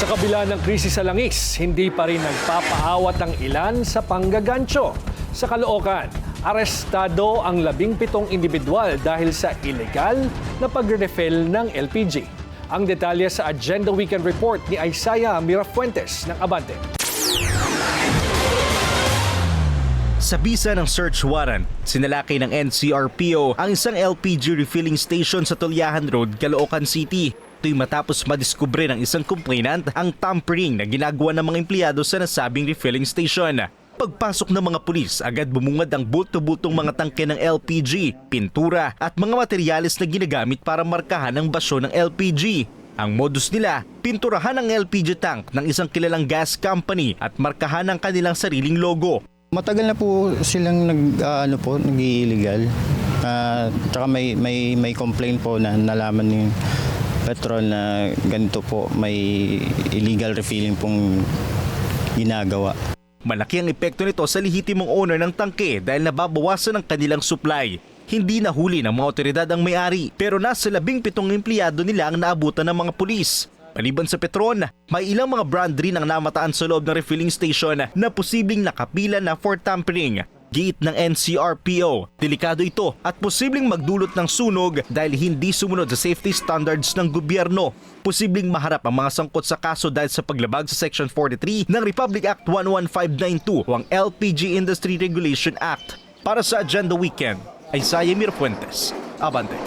Sa kabila ng krisis sa langis, hindi pa rin nagpapaawat ang ilan sa panggagancho. Sa Caloocan, arestado ang 17 individual dahil sa illegal na pagre-refill ng LPG. Ang detalye sa Agenda Weekend Report ni Isaiah Mirafuentes ng Abante. Sa bisa ng search warrant, sinalakay ng NCRPO ang isang LPG refilling station sa Tulyahan Road, Caloocan City. Ito'y matapos madiskubre ng isang complainant ang tampering na ginagawa ng mga empleyado sa nasabing refilling station. Pagpasok ng mga pulis, agad bumungad ang bulto-bultong mga tangke ng LPG, pintura at mga materyales na ginagamit para markahan ang basyo ng LPG. Ang modus nila, pinturahan ang LPG tank ng isang kilalang gas company at markahan ang kanilang sariling logo. Matagal na po silang nag-illegal. Tsaka may complaint po na nalaman ng Petron na ganito po, may illegal refilling pong ginagawa. Malaki ang epekto nito sa lehitimong owner ng tangke dahil nababawasan ang kanilang supply. Hindi nahuli ng mga otoridad ang may-ari pero nasa 17 empleyado nila ang naabutan ng mga pulis. Maliban sa Petron, may ilang mga brand rin ang namataan sa loob ng refilling station na posibleng nakapila na for tampering. Giit ng NCRPO, delikado ito at posibleng magdulot ng sunog dahil hindi sumunod sa safety standards ng gobyerno. Posibleng maharap ang mga sangkot sa kaso dahil sa paglabag sa Section 43 ng Republic Act 11592 o ang LPG Industry Regulation Act. Para sa Agenda Weekend, Isaiah Mirafuentes, Abante.